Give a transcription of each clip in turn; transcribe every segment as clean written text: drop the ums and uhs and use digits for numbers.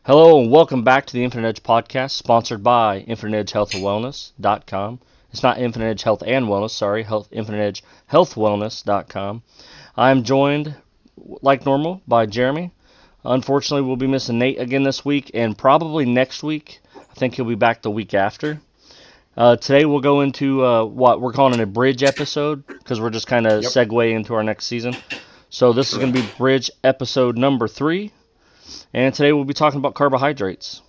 Hello and welcome back to the Infinite Edge podcast, sponsored by InfiniteEdgeHealthAndWellness.com. It's not Infinite Edge Health and Wellness, sorry, InfiniteEdgeHealthWellness.com. I'm joined, like normal, by Jeremy. Unfortunately, we'll be missing Nate again this week and probably next week. I think he'll be back the week after. Today we'll go into what we're calling a bridge episode because we're just kind of Yep. segue into our next season. So this is going to be Correct. bridge episode number 3. And today we'll be talking about carbohydrates.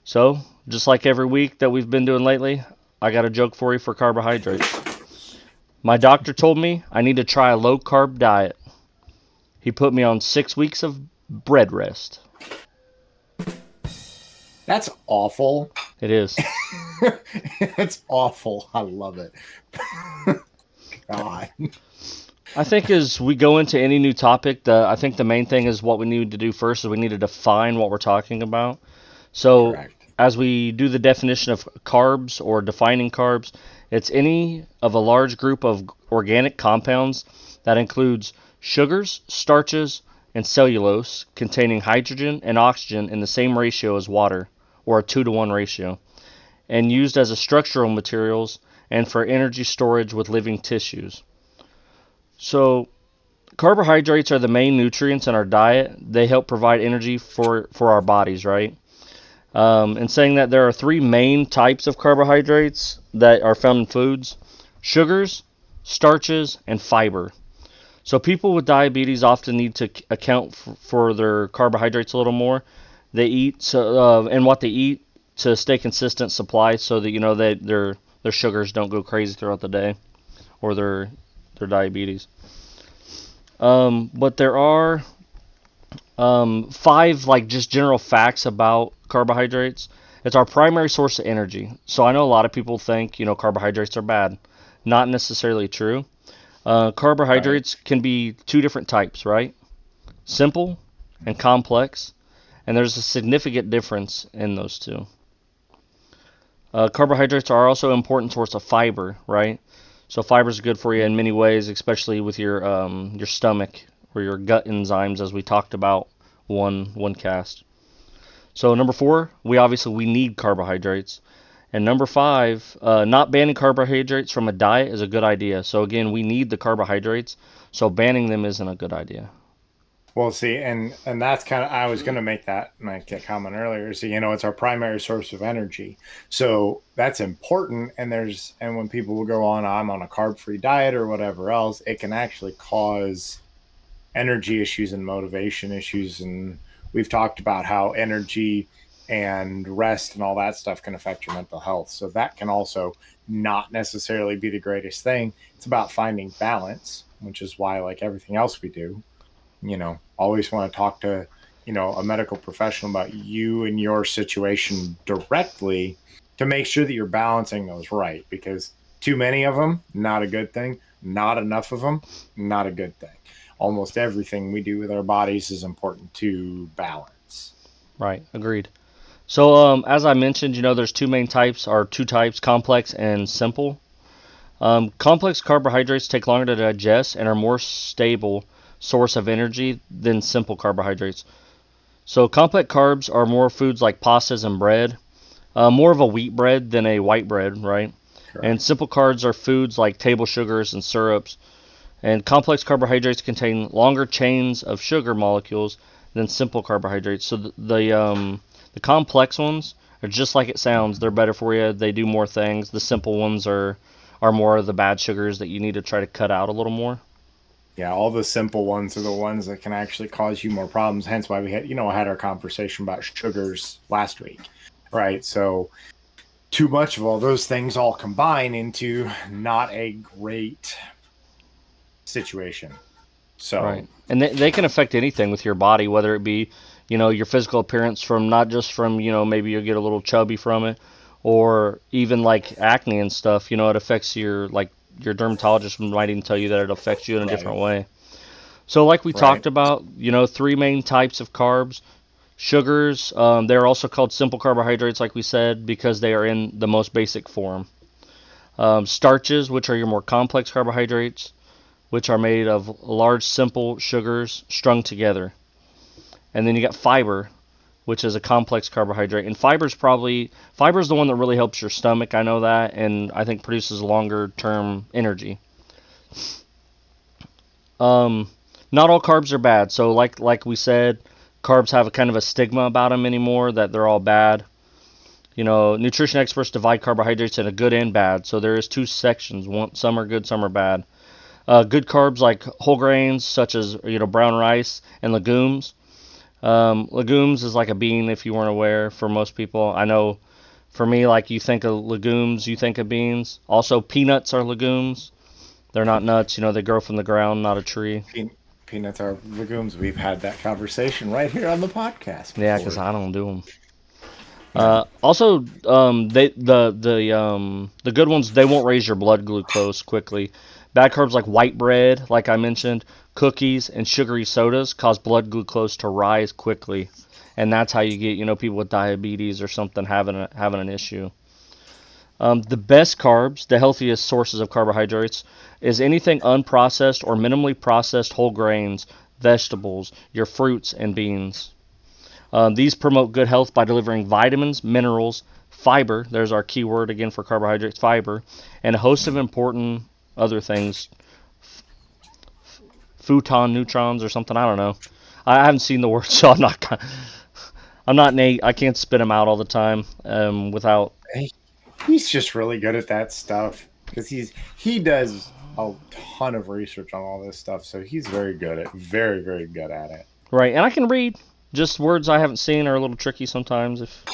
So, just like every week that we've been doing lately, I got a joke for you for carbohydrates. My doctor told me I need to try a low carb diet. He put me on 6 weeks of bread rest. That's awful. It is. That's awful. I love it. God. I think as we go into any new topic, I think the main thing is what we need to do first is we need to define what we're talking about. So, Correct. as we do the definition of carbs or defining carbs, it's any of a large group of organic compounds that includes sugars, starches, and cellulose containing hydrogen and oxygen in the same ratio as water, or a 2-to-1 ratio, and used as a structural materials and for energy storage with living tissues. So, carbohydrates are the main nutrients in our diet. They help provide energy for our bodies, right? And saying that there are 3 main types of carbohydrates that are found in foods: sugars, starches, and fiber. So people with diabetes often need to account for their carbohydrates a little more. They eat and what they eat to stay consistent supply, so that their sugars don't go crazy throughout the day, or their diabetes. But there are 5 like just general facts about carbohydrates. It's our primary source of energy. So I know a lot of people think carbohydrates are bad. Not necessarily true. Right. Carbohydrates can be 2 different types, right? Simple and complex, and there's a significant difference in those two. Carbohydrates are also an important source of fiber, right? So fiber is good for you in many ways, especially with your stomach or your gut enzymes, as we talked about one cast. So number 4, we need carbohydrates, and number 5, not banning carbohydrates from a diet is a good idea. So again, we need the carbohydrates, so banning them isn't a good idea. Well, see, and that's kind of I was going to make that comment earlier. So it's our primary source of energy. So that's important. And when people will go on, I'm on a carb-free diet or whatever else, it can actually cause energy issues and motivation issues. And we've talked about how energy and rest and all that stuff can affect your mental health. So that can also not necessarily be the greatest thing. It's about finding balance, which is why, like everything else we do, always want to talk to, a medical professional about you and your situation directly to make sure that you're balancing those right, because too many of them, not a good thing. Not enough of them, not a good thing. Almost everything we do with our bodies is important to balance. Right, agreed. So as I mentioned, there's 2 main types, or 2 types: complex and simple. Complex carbohydrates take longer to digest and are more stable source of energy than simple carbohydrates. So complex carbs are more foods like pastas and bread, more of a wheat bread than a white bread, right? And Correct. simple carbs are foods like table sugars and syrups. And complex carbohydrates contain longer chains of sugar molecules than simple carbohydrates. So the complex ones are just like it sounds. They're better for you. They do more things. The simple ones are more of the bad sugars that you need to try to cut out a little more. Yeah, all the simple ones are the ones that can actually cause you more problems. Hence why we had our conversation about sugars last week, right? So too much of all those things all combine into not a great situation. So Right. And they can affect anything with your body, whether it be, your physical appearance, from not just from, maybe you get a little chubby from it, or even like acne and stuff. It affects your dermatologist might even tell you that it affects you in a right, different way. So like we right, talked about, 3 main types of carbs. Sugars, they're also called simple carbohydrates, like we said, because they are in the most basic form. Starches, which are your more complex carbohydrates, which are made of large simple sugars strung together. And then you got fiber, which is a complex carbohydrate. And fiber's the one that really helps your stomach. I know that, and I think produces longer term energy. Um, Not all carbs are bad. So like we said, carbs have a kind of a stigma about them anymore that they're all bad. Nutrition experts divide carbohydrates into good and bad. So there is two sections. Some are good, some are bad. Good carbs like whole grains, such as brown rice and legumes. Legumes is like a bean, if you weren't aware. For most people, I know. For me, like you think of legumes, you think of beans. Also, peanuts are legumes. They're not nuts. They grow from the ground, not a tree. Peanuts are legumes. We've had that conversation right here on the podcast Yeah, before. because I don't do them. Yeah. Also, the good ones, they won't raise your blood glucose quickly. Bad carbs like white bread, like I mentioned, cookies and sugary sodas cause blood glucose to rise quickly, and that's how you get people with diabetes or something having an issue. The best carbs, the healthiest sources of carbohydrates, is anything unprocessed or minimally processed whole grains, vegetables, your fruits and beans. These promote good health by delivering vitamins, minerals, fiber. There's our key word again for carbohydrates, fiber, and a host of important other things, futon neutrons or something. I don't know. I haven't seen the word, so I'm not. I'm not Nate. I can't spit them out all the time without. He's just really good at that stuff because he does a ton of research on all this stuff, so he's very very good at it. Right, and I can read. Just words I haven't seen are a little tricky sometimes. If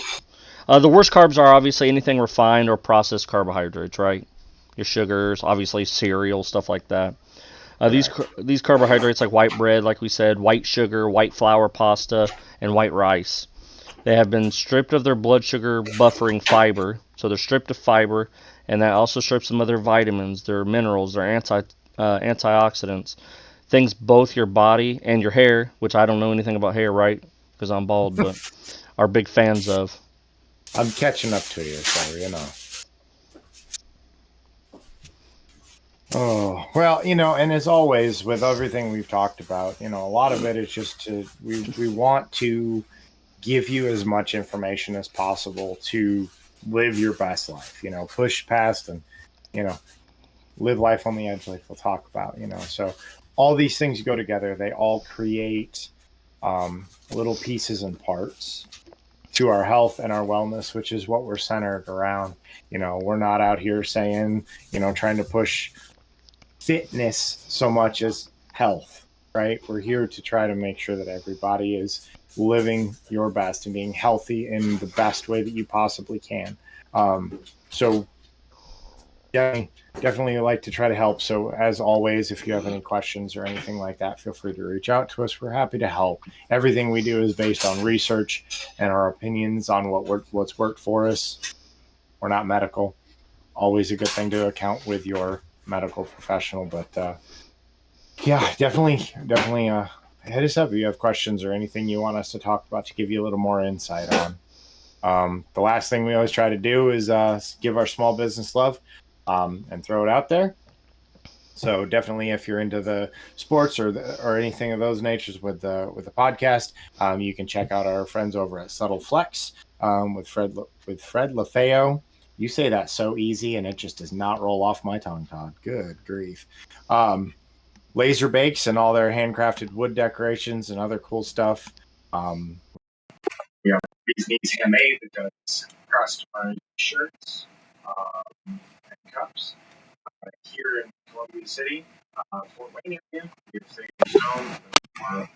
the worst carbs are obviously anything refined or processed carbohydrates, right? Your sugars, obviously cereal, stuff like that. These carbohydrates like white bread, like we said, white sugar, white flour pasta, and white rice. They have been stripped of their blood sugar buffering fiber, so they're stripped of fiber, and that also strips them of their vitamins, their minerals, their antioxidants, things both your body and your hair, which I don't know anything about hair, right? Because I'm bald, but are big fans of. I'm catching up to you, so. Oh, well, and as always with everything we've talked about, a lot of it is just we want to give you as much information as possible to live your best life, push past and, live life on the edge like we'll talk about, so all these things go together. They all create little pieces and parts to our health and our wellness, which is what we're centered around. We're not out here saying, trying to push fitness so much as health, right? We're here to try to make sure that everybody is living your best and being healthy in the best way that you possibly can. So definitely like to try to help. So as always, if you have any questions or anything like that, feel free to reach out to us. We're happy to help. Everything we do is based on research and our opinions on what's worked for us. We're not medical. Always a good thing to account with your medical professional, but definitely hit us up if you have questions or anything you want us to talk about to give you a little more insight on. The last thing we always try to do is give our small business love and throw it out there. So definitely, if you're into the sports or anything of those natures with the podcast, you can check out our friends over at Subtle Flex with Fred LaFeo. You say that so easy, and it just does not roll off my tongue, Todd. Good grief. Laser bakes and all their handcrafted wood decorations and other cool stuff. These needs handmade that does customized shirts and cups. Here in Columbia City, Fort Wayne area, we have Sage Stone, our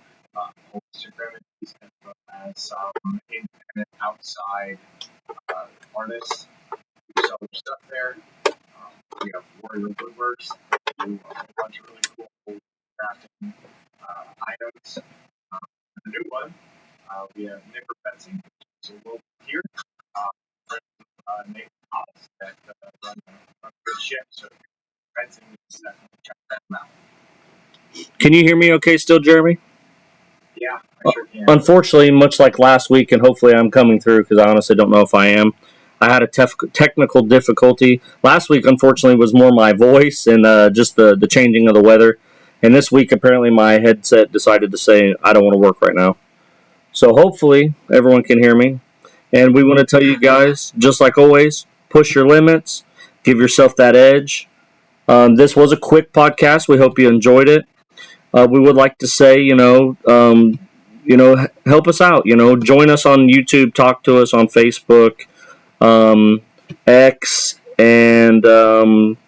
holistic remedies, as well as some independent outside artists who sell their stuff there. We have Warrior Woodworks, who do a bunch of really cool crafting items. The new one, we have Nipper Fencing, which is a local here. Nathan Hollis that run a good ship. So fencing is definitely check them out. Can you hear me okay still, Jeremy? Yeah, I sure can. Unfortunately, much like last week, and hopefully I'm coming through because I honestly don't know if I am. I had a technical difficulty. Last week, unfortunately, was more my voice and just the changing of the weather. And this week, apparently, my headset decided to say, I don't want to work right now. So hopefully everyone can hear me. And we want to tell you guys, just like always, push your limits, give yourself that edge. This was a quick podcast. We hope you enjoyed it. We would like to say, help us out. Join us on YouTube, talk to us on Facebook, um, X, and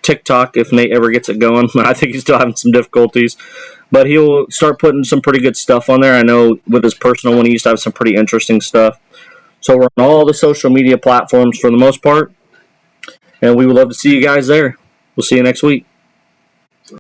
TikTok if Nate ever gets it going. I think he's still having some difficulties, but he'll start putting some pretty good stuff on there. I know with his personal one, he used to have some pretty interesting stuff. So we're on all the social media platforms for the most part, and we would love to see you guys there. We'll see you next week.